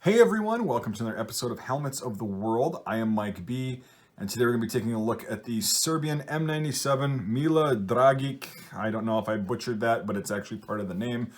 Hey everyone, welcome to another episode of Helmets of the World. I am Mike B, and today we're going to be taking a look at the Serbian M97 Mila Dragic. I don't know if I butchered that, but it's actually part of the name.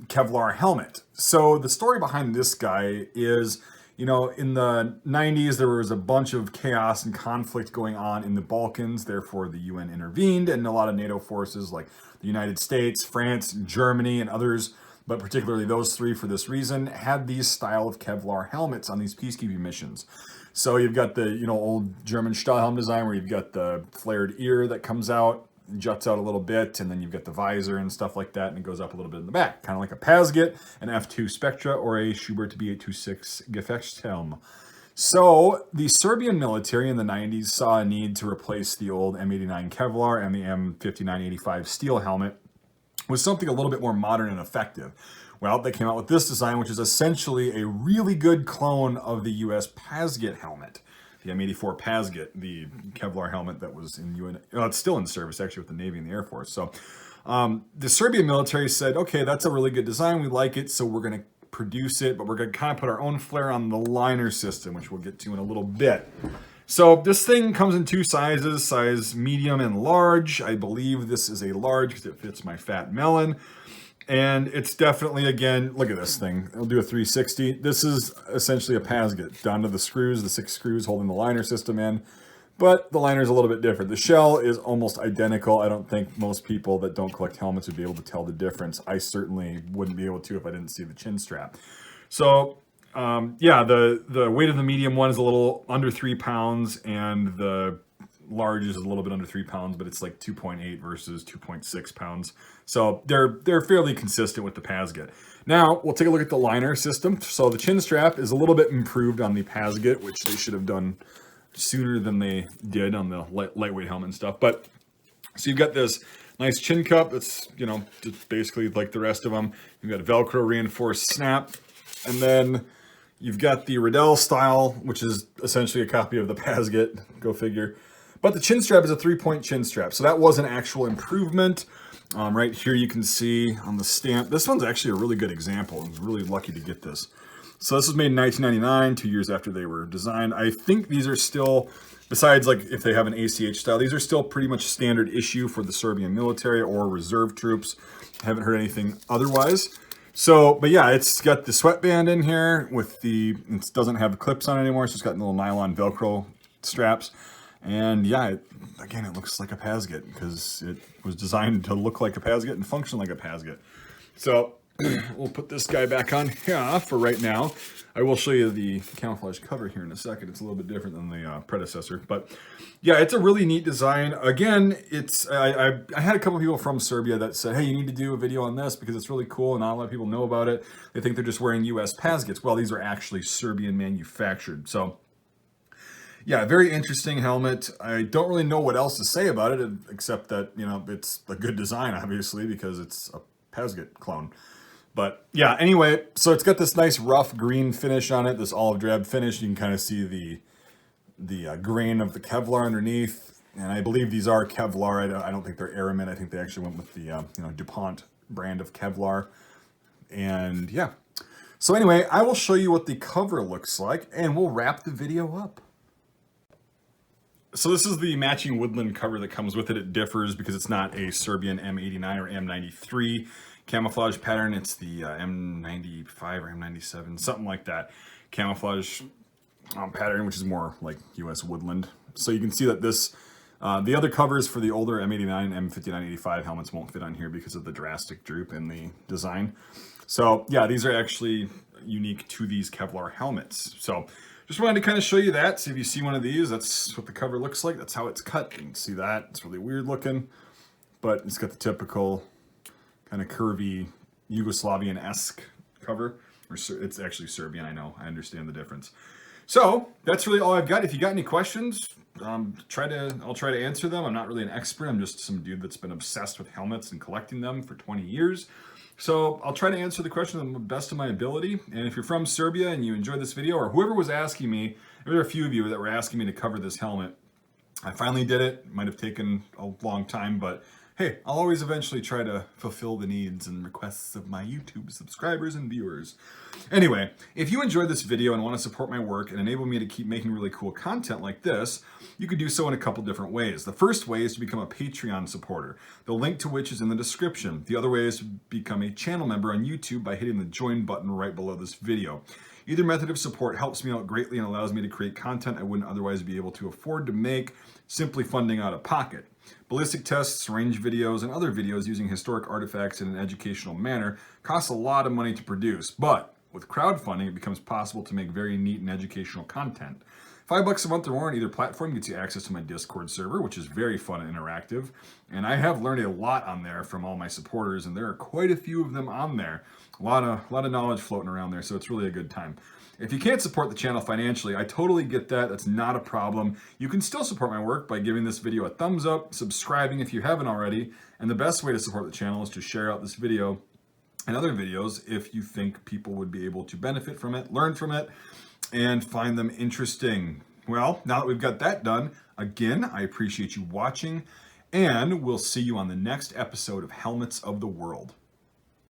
Kevlar helmet. So the story behind this guy is, in the 90s, there was a bunch of chaos and conflict going on in the Balkans. Therefore, the UN intervened, and a lot of NATO forces like the United States, France, Germany, and others, but particularly those three for this reason, had these style of Kevlar helmets on these peacekeeping missions. So you've got the, old German Stahlhelm design where you've got the flared ear that comes out, juts out a little bit, and then you've got the visor and stuff like that, and it goes up a little bit in the back, kind of like a Pasget, an F2 Spectra, or a Schubert B826 Gefechtshelm. So the Serbian military in the 90s saw a need to replace the old M89 Kevlar and the M5985 steel helmet with something a little bit more modern and effective. Well, they came out with this design, which is essentially a really good clone of the US Pasget helmet. The M84 Pasget, the Kevlar helmet that was in UN, it's still in service actually with the Navy and the Air Force. So the Serbian military said, okay, that's a really good design. We like it, so we're going to produce it, but we're going to kind of put our own flair on the liner system, which we'll get to in a little bit. So this thing comes in two sizes, size medium and large. I believe this is a large because it fits my fat melon. And it's definitely, again, look at this thing. It'll do a 360. This is essentially a Pasget, down to the screws, the 6 screws holding the liner system in. But the liner is a little bit different. The shell is almost identical. I don't think most people that don't collect helmets would be able to tell the difference. I certainly wouldn't be able to if I didn't see the chin strap. So yeah, the weight of the medium one is a little under 3 pounds, and the large is a little bit under 3 pounds, but it's like 2.8 versus 2.6 pounds. So they're fairly consistent with the Pasget. Now we'll take a look at the liner system. So the chin strap is a little bit improved on the Pasget, which they should have done sooner than they did on the lightweight helmet and stuff. But so you've got this nice chin cup that's, just basically like the rest of them. You've got a Velcro reinforced snap, and then you've got the Riddell style, which is essentially a copy of the Pasget, go figure. But the chin strap is a 3-point chin strap, so that was an actual improvement. Right here you can see on the stamp, this one's actually a really good example. I was really lucky to get this. So this was made in 1999, 2 years after they were designed. I think these are still, besides like if they have an ACH style, these are still pretty much standard issue for the Serbian military or reserve troops. I haven't heard anything otherwise. So, but yeah, it's got the sweatband in here with it doesn't have clips on it anymore, so it's got little nylon Velcro straps. And yeah, again, it looks like a Pasget because it was designed to look like a Pasget and function like a Pasget. So we'll put this guy back on here for right now. I will show you the camouflage cover here in a second. It's a little bit different than the predecessor, but yeah, it's a really neat design. Again, I had a couple people from Serbia that said, hey, you need to do a video on this because it's really cool and not a lot of people know about it. They think they're just wearing US Pasgets. Well, these are actually Serbian manufactured. So yeah, very interesting helmet. I don't really know what else to say about it, except that, it's a good design, obviously, because it's a Pasget clone. But yeah, anyway, so it's got this nice rough green finish on it, this olive drab finish. You can kind of see the grain of the Kevlar underneath. And I believe these are Kevlar. I don't think they're Aramin. I think they actually went with the DuPont brand of Kevlar. And yeah. So anyway, I will show you what the cover looks like, and we'll wrap the video up. So this is the matching Woodland cover that comes with it. It differs because it's not a Serbian M89 or M93 camouflage pattern. It's the M95 or M97, something like that, camouflage pattern, which is more like US Woodland. So you can see that this, the other covers for the older M89 and M5985 helmets won't fit on here because of the drastic droop in the design. So yeah, these are actually unique to these Kevlar helmets. So just wanted to kind of show you that. See if you see one of these, that's what the cover looks like. That's how it's cut. You can see that. It's really weird looking, but it's got the typical kind of curvy Yugoslavian-esque cover. It's actually Serbian, I know. I understand the difference. So that's really all I've got. If you got any questions, I'll try to answer them. I'm not really an expert. I'm just some dude that's been obsessed with helmets and collecting them for 20 years. So I'll try to answer the question to the best of my ability. And if you're from Serbia and you enjoyed this video, or whoever was asking me, there were a few of you that were asking me to cover this helmet. I finally did it. It might have taken a long time, but Hey, I'll always eventually try to fulfill the needs and requests of my YouTube subscribers and viewers. Anyway, if you enjoyed this video and want to support my work and enable me to keep making really cool content like this, you could do so in a couple different ways. The first way is to become a Patreon supporter, the link to which is in the description. The other way is to become a channel member on YouTube by hitting the join button right below this video. Either method of support helps me out greatly and allows me to create content I wouldn't otherwise be able to afford to make, simply funding out of pocket. Ballistic tests, range videos, and other videos using historic artifacts in an educational manner cost a lot of money to produce, but with crowdfunding, it becomes possible to make very neat and educational content. $5 a month or more on either platform gets you access to my Discord server, which is very fun and interactive. And I have learned a lot on there from all my supporters, and there are quite a few of them on there. A lot of knowledge floating around there, so it's really a good time. If you can't support the channel financially, I totally get that. That's not a problem. You can still support my work by giving this video a thumbs up, subscribing if you haven't already, and the best way to support the channel is to share out this video and other videos if you think people would be able to benefit from it, learn from it, and find them interesting. Well, now that we've got that done, again, I appreciate you watching, and we'll see you on the next episode of Helmets of the World.